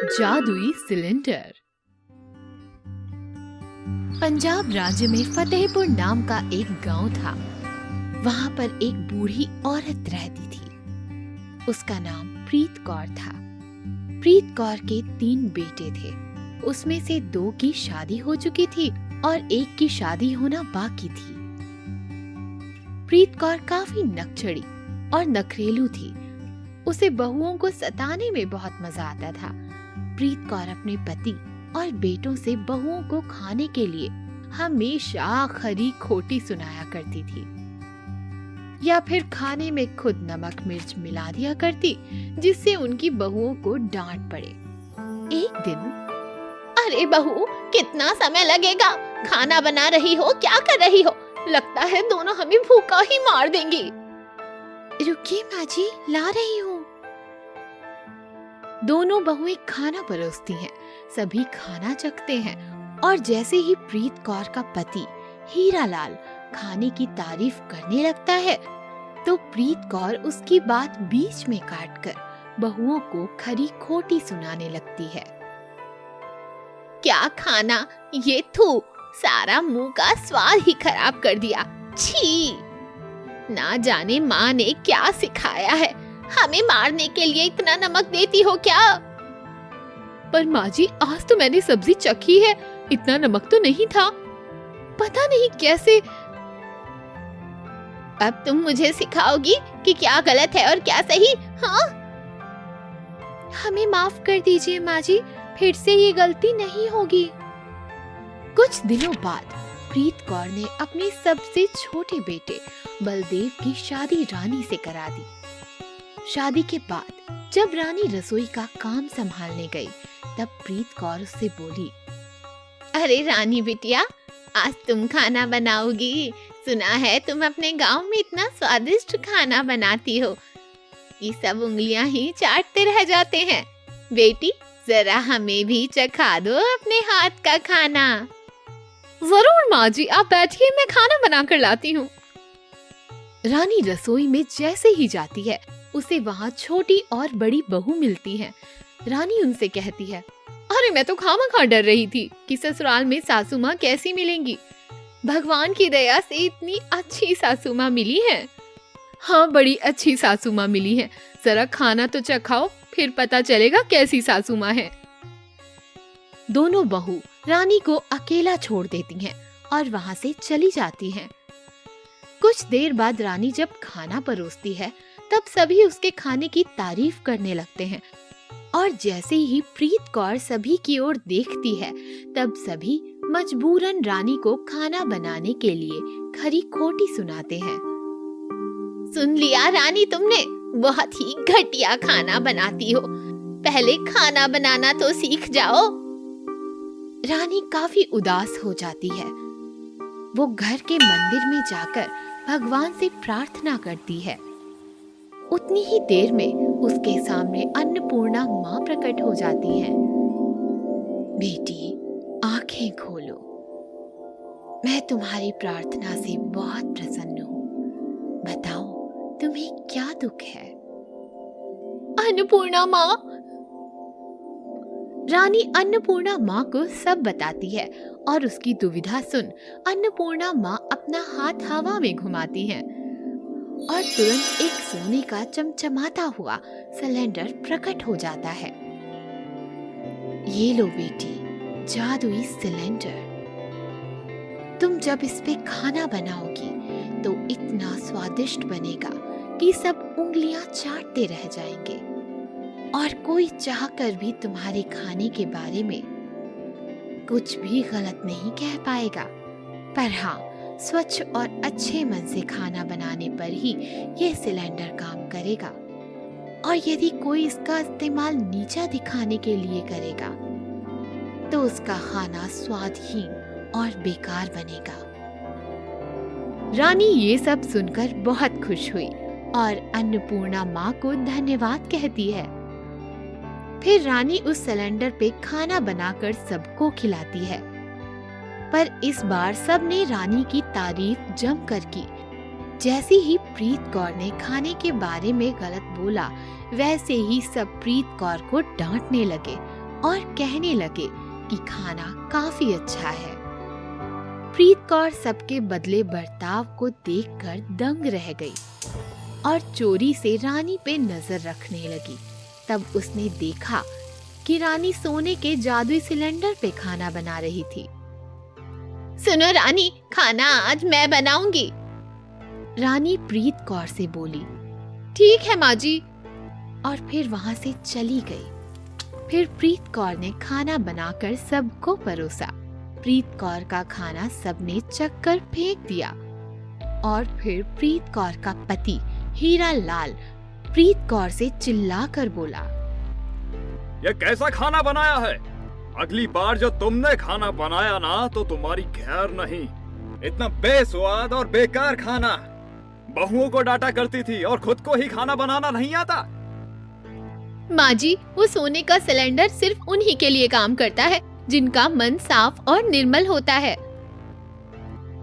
जादुई सिलेंडर। पंजाब राज्य में फतेहपुर नाम का एक गांव था। वहां पर एक बूढ़ी औरत रहती थी। उसका नाम प्रीत कौर था। प्रीत कौर के 3 बेटे थे। उसमें से 2 की शादी हो चुकी थी और 1 की शादी होना बाकी थी। प्रीत कौर काफी नकचड़ी और नखरेलू थी। उसे बहुओं को सताने में बहुत मजा आता था। प्रीत कौर अपने पति और बेटों से बहुओं को खाने के लिए हमेशा खरी खोटी सुनाया करती थी, या फिर खाने में खुद नमक मिर्च मिला दिया करती, जिससे उनकी बहुओं को डांट पड़े। एक दिन, अरे बहू, कितना समय लगेगा? खाना बना रही हो, क्या कर रही हो? लगता है दोनों हमें भूखा ही मार देंगी। रुकिए माँ जी, ला रही हूँ। दोनों बहुएं खाना परोसती हैं। सभी खाना चखते हैं और जैसे ही प्रीत कौर का पति हीरालाल खाने की तारीफ करने लगता है, तो प्रीत कौर उसकी बात बीच में काटकर बहुओं को खरी खोटी सुनाने लगती है। क्या खाना, ये थू, सारा मुंह का स्वाद ही खराब कर दिया। छी! ना जाने माँ ने क्या सिखाया है, हमें मारने के लिए इतना नमक देती हो क्या? पर माँ जी, आज तो मैंने सब्जी चखी है, इतना नमक तो नहीं था। पता नहीं कैसे। अब तुम मुझे सिखाओगी कि क्या गलत है और क्या सही? हाँ? हमें माफ कर दीजिए माँ जी, फिर से ये गलती नहीं होगी। कुछ दिनों बाद प्रीत कौर ने अपने सबसे छोटे बेटे बलदेव की शादी रानी से करा दी। शादी के बाद जब रानी रसोई का काम संभालने गई, तब प्रीत कौर उससे बोली, अरे रानी बिटिया, आज तुम खाना बनाओगी? सुना है तुम अपने गांव में इतना स्वादिष्ट खाना बनाती हो, ये सब उंगलियां ही चाटते रह जाते हैं। बेटी, जरा हमें भी चखा दो अपने हाथ का खाना। जरूर माँ जी, आप बैठिए, मैं खाना बना कर लाती हूँ। रानी रसोई में जैसे ही जाती है, उसे वहाँ छोटी और बड़ी बहू मिलती हैं। रानी उनसे कहती है, अरे मैं तो खामखा डर रही थी कि ससुराल में सासू माँ कैसी मिलेंगी। भगवान की दया से इतनी अच्छी सासू माँ मिली है। हाँ, बड़ी अच्छी सासू माँ मिली है। जरा खाना तो चखाओ, फिर पता चलेगा कैसी सासू माँ है। दोनों बहू रानी को अकेला छोड़ देती हैं और वहाँ से चली जाती हैं। कुछ देर बाद रानी जब खाना परोसती है, तब सभी उसके खाने की तारीफ करने लगते हैं, और जैसे ही प्रीत कौर सभी की ओर देखती है, तब सभी मजबूरन रानी को खाना बनाने के लिए खरी खोटी सुनाते हैं। सुन लिया रानी तुमने, बहुत ही घटिया खाना बनाती हो। पहले खाना बनाना तो सीख जाओ। रानी काफी उदास हो जाती है। वो घर के मंदिर में जाकर भगवान से प्रार्थना करती है। उतनी ही देर में उसके सामने अन्नपूर्णा माँ प्रकट हो जाती हैं। बेटी, आंखें खोलो। मैं तुम्हारी प्रार्थना से बहुत प्रसन्न हूँ। बताओ, तुम्हें क्या दुख है? अन्नपूर्णा माँ। रानी अन्नपूर्णा माँ को सब बताती है और उसकी दुविधा सुन अन्नपूर्णा माँ अपना हाथ हवा में घुमाती हैं और तुरंत एक सोने का चमचमाता हुआ सिलेंडर प्रकट हो जाता है। ये लो बेटी, जादुई सिलेंडर। तुम जब इस पे खाना बनाओगी तो इतना स्वादिष्ट बनेगा कि सब उंगलियां चाटते रह जाएंगे और कोई चाहकर भी तुम्हारे खाने के बारे में कुछ भी गलत नहीं कह पाएगा। पर हाँ, स्वच्छ और अच्छे मन से खाना बनाने पर ही यह सिलेंडर काम करेगा, और यदि कोई इसका इस्तेमाल नीचा दिखाने के लिए करेगा तो उसका खाना स्वादहीन और बेकार बनेगा। रानी ये सब सुनकर बहुत खुश हुई और अन्नपूर्णा माँ को धन्यवाद कहती है। फिर रानी उस सिलेंडर पे खाना बनाकर सबको खिलाती है। पर इस बार सबने रानी की तारीफ जमकर की। जैसे ही प्रीत कौर ने खाने के बारे में गलत बोला, वैसे ही सब प्रीत कौर को डांटने लगे और कहने लगे कि खाना काफी अच्छा है। प्रीत कौर सबके बदले बर्ताव को देखकर दंग रह गई और चोरी से रानी पे नजर रखने लगी। तब उसने देखा कि रानी सोने के जादुई सिलेंडर पे खाना बना रही थी। सुनो रानी, खाना आज मैं बनाऊंगी। रानी प्रीत कौर से बोली। ठीक है माँ जी। और फिर वहां से चली गई। फिर प्रीत कौर ने खाना बनाकर सबको परोसा। प्रीत कौर का खाना सबने चखकर फेंक दिया। और फिर प्रीत कौर का पति हीरा लाल प्रीत कौर से चिल्लाकर बोला, ये कैसा खाना बनाया है? अगली बार जो तुमने खाना बनाया ना तो तुम्हारी खैर नहीं। इतना बेस्वाद और बेकार खाना। बहुओं को डांटा करती थी और खुद को ही खाना बनाना नहीं आता। माँ जी, वो सोने का सिलेंडर सिर्फ उन्हीं के लिए काम करता है जिनका मन साफ और निर्मल होता है।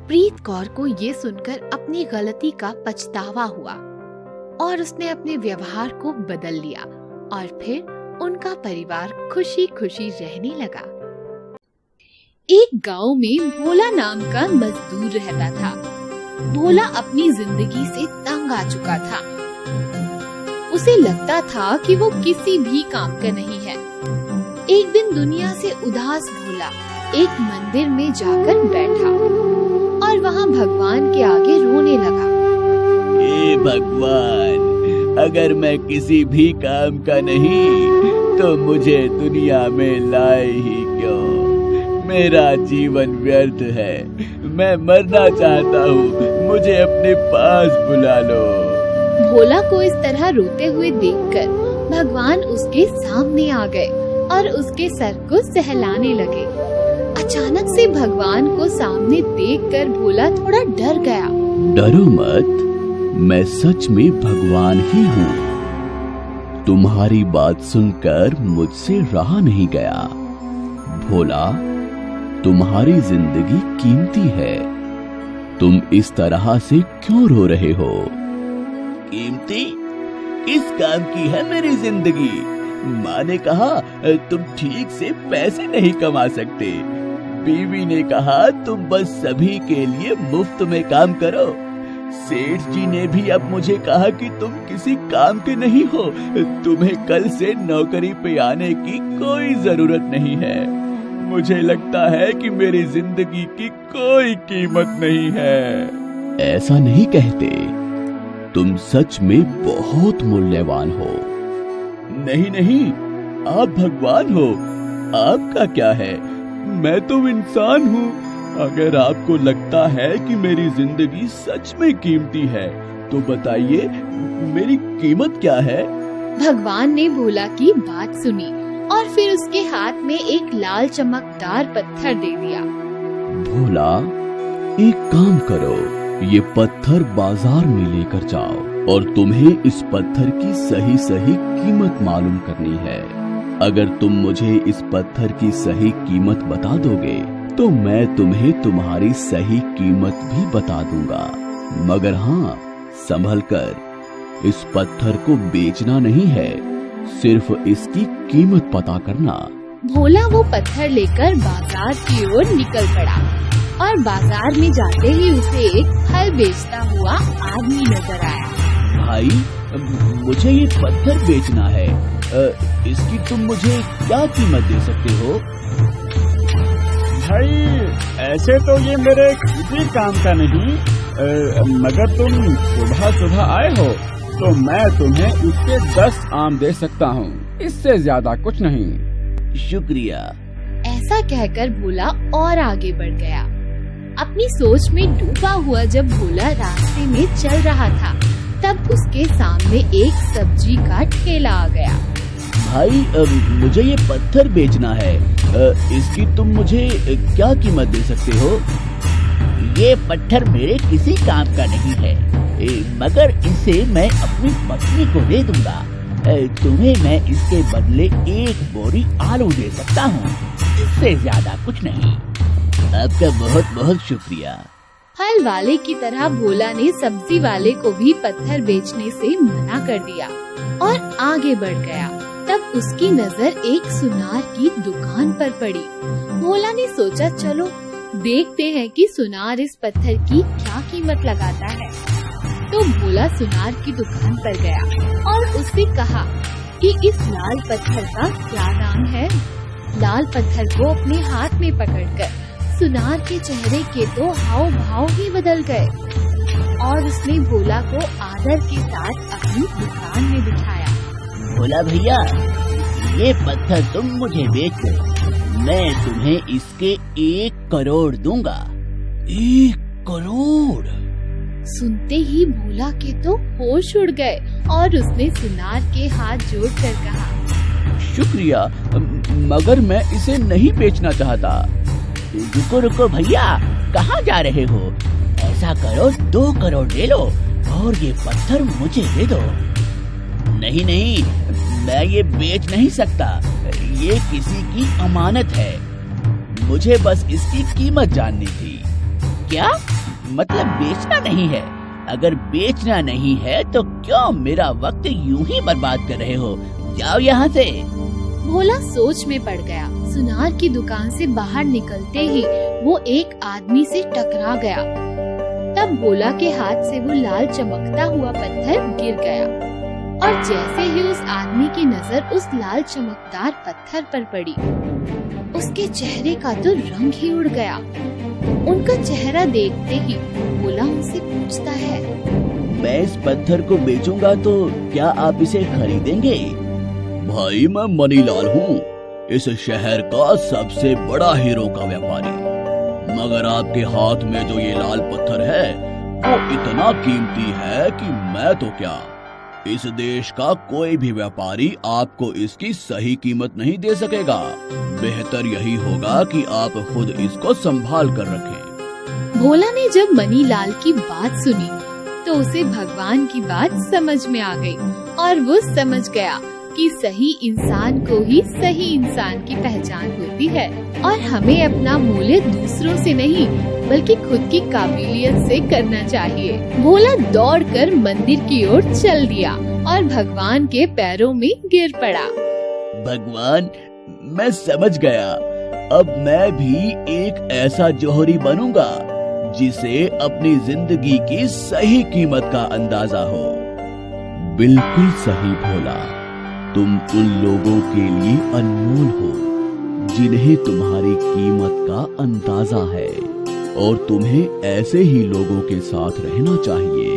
प्रीत कौर को ये सुनकर अपनी गलती का पछतावा हुआ और उसने अपने व्यवहार को बदल लिया और फिर उनका परिवार खुशी खुशी रहने लगा। एक गांव में भोला नाम का मजदूर रहता था। भोला अपनी जिंदगी से तंग आ चुका था। उसे लगता था कि वो किसी भी काम का नहीं है। एक दिन दुनिया से उदास भोला एक मंदिर में जाकर बैठा और वहाँ भगवान के आगे रोने लगा। हे भगवान, अगर मैं किसी भी काम का नहीं तो मुझे दुनिया में लाए ही क्यों? मेरा जीवन व्यर्थ है। मैं मरना चाहता हूँ, मुझे अपने पास बुला लो। भोला को इस तरह रोते हुए देखकर भगवान उसके सामने आ गए और उसके सर को सहलाने लगे। अचानक से भगवान को सामने देखकर भोला थोड़ा डर गया। डरो मत, मैं सच में भगवान ही हूँ। तुम्हारी बात सुनकर मुझसे रहा नहीं गया। भोला, तुम्हारी जिंदगी कीमती है। तुम इस तरह से क्यों रो रहे हो? कीमती? किस काम की है मेरी जिंदगी? माँ ने कहा तुम ठीक से पैसे नहीं कमा सकते। बीवी ने कहा तुम बस सभी के लिए मुफ्त में काम करो। सेठ जी ने भी अब मुझे कहा कि तुम किसी काम के नहीं हो। तुम्हें कल से नौकरी पे आने की कोई जरूरत नहीं है। मुझे लगता है कि मेरी जिंदगी की कोई कीमत नहीं है। ऐसा नहीं कहते। तुम सच में बहुत मूल्यवान हो। नहीं नहीं, आप भगवान हो। आपका क्या है? मैं तो इंसान हूँ। अगर आपको लगता है कि मेरी जिंदगी सच में कीमती है तो बताइए मेरी कीमत क्या है? भगवान ने भोला की बात सुनी और फिर उसके हाथ में एक लाल चमकदार पत्थर दे दिया। भोला, एक काम करो, ये पत्थर बाजार में लेकर जाओ और तुम्हें इस पत्थर की सही सही कीमत मालूम करनी है। अगर तुम मुझे इस पत्थर की सही कीमत बता दोगे तो मैं तुम्हें तुम्हारी सही कीमत भी बता दूंगा। मगर हाँ, संभल कर, इस पत्थर को बेचना नहीं है, सिर्फ इसकी कीमत पता करना। भोला वो पत्थर लेकर बाजार की ओर निकल पड़ा और बाजार में जाते ही उसे एक फल बेचता हुआ आदमी नजर आया। भाई, मुझे ये पत्थर बेचना है। इसकी तुम मुझे क्या कीमत दे सकते हो? भाई, ऐसे तो ये मेरे किसी काम का नहीं, मगर तुम सुबह सुबह आए हो तो मैं तुम्हें इसके 10 आम दे सकता हूँ, इससे ज्यादा कुछ नहीं। शुक्रिया। ऐसा कहकर भोला और आगे बढ़ गया। अपनी सोच में डूबा हुआ जब भोला रास्ते में चल रहा था तब उसके सामने एक सब्जी का ठेला आ गया। भाई, मुझे ये पत्थर बेचना है। इसकी तुम मुझे क्या कीमत दे सकते हो? ये पत्थर मेरे किसी काम का नहीं है, मगर इसे मैं अपनी पत्नी को दे दूंगा। तुम्हें मैं इसके बदले 1 बोरी आलू दे सकता हूँ, इससे ज्यादा कुछ नहीं। आपका बहुत बहुत शुक्रिया। फल वाले की तरह भोला ने सब्जी वाले को भी पत्थर बेचने से मना कर दिया और आगे बढ़ गया। तब तब उसकी नजर एक सुनार की दुकान पर पड़ी। भोला ने सोचा चलो देखते हैं कि सुनार इस पत्थर की क्या कीमत लगाता है। तो भोला सुनार की दुकान पर गया और उससे कहा कि इस लाल पत्थर का क्या दाम है। लाल पत्थर को अपने हाथ में पकड़कर सुनार के चेहरे के तो हाव भाव ही बदल गए और उसने भोला को आदर के साथ अपनी दुकान में बिठाया। भोला भैया, ये पत्थर तुम मुझे बेच दो, मैं तुम्हें इसके 1 करोड़ दूंगा। 1 करोड़? सुनते ही भोला के तो होश उड़ गए और उसने सुनार के हाथ जोड़कर कहा, शुक्रिया, मगर मैं इसे नहीं बेचना चाहता। रुको रुको भैया, कहाँ जा रहे हो? ऐसा करो 2 करोड़ ले लो और ये पत्थर मुझे दे दो। नहीं नहीं, मैं ये बेच नहीं सकता, ये किसी की अमानत है। मुझे बस इसकी कीमत जाननी थी। क्या मतलब बेचना नहीं है? अगर बेचना नहीं है तो क्यों मेरा वक्त यूं ही बर्बाद कर रहे हो? जाओ यहाँ से। भोला सोच में पड़ गया। सुनार की दुकान से बाहर निकलते ही वो एक आदमी से टकरा गया। तब भोला के हाथ से वो लाल चमकता हुआ पत्थर गिर गया और जैसे ही उस आदमी की नजर उस लाल चमकदार पत्थर पर पड़ी, उसके चेहरे का तो रंग ही उड़ गया। उनका चेहरा देखते ही भोला उनसे पूछता है, मैं इस पत्थर को बेचूंगा तो क्या आप इसे खरीदेंगे? भाई, मैं मनीलाल हूँ, इस शहर का सबसे बड़ा हीरो का व्यापारी। मगर आपके हाथ में जो ये लाल पत्थर है वो इतना कीमती है कि मैं तो क्या, इस देश का कोई भी व्यापारी आपको इसकी सही कीमत नहीं दे सकेगा। बेहतर यही होगा कि आप खुद इसको संभाल कर रखें। भोला ने जब मनीलाल की बात सुनी तो उसे भगवान की बात समझ में आ गई और वो समझ गया कि सही इंसान को ही सही इंसान की पहचान होती है और हमें अपना मूल्य दूसरों से नहीं बल्कि खुद की काबिलियत से करना चाहिए। भोला दौड़कर मंदिर की ओर चल दिया और भगवान के पैरों में गिर पड़ा। भगवान, मैं समझ गया, अब मैं भी एक ऐसा जौहरी बनूंगा जिसे अपनी जिंदगी की सही कीमत का अंदाजा हो। बिल्कुल सही भोला, तुम उन लोगों के लिए अनमोल हो जिन्हें तुम्हारी कीमत का अंदाजा है और तुम्हें ऐसे ही लोगों के साथ रहना चाहिए।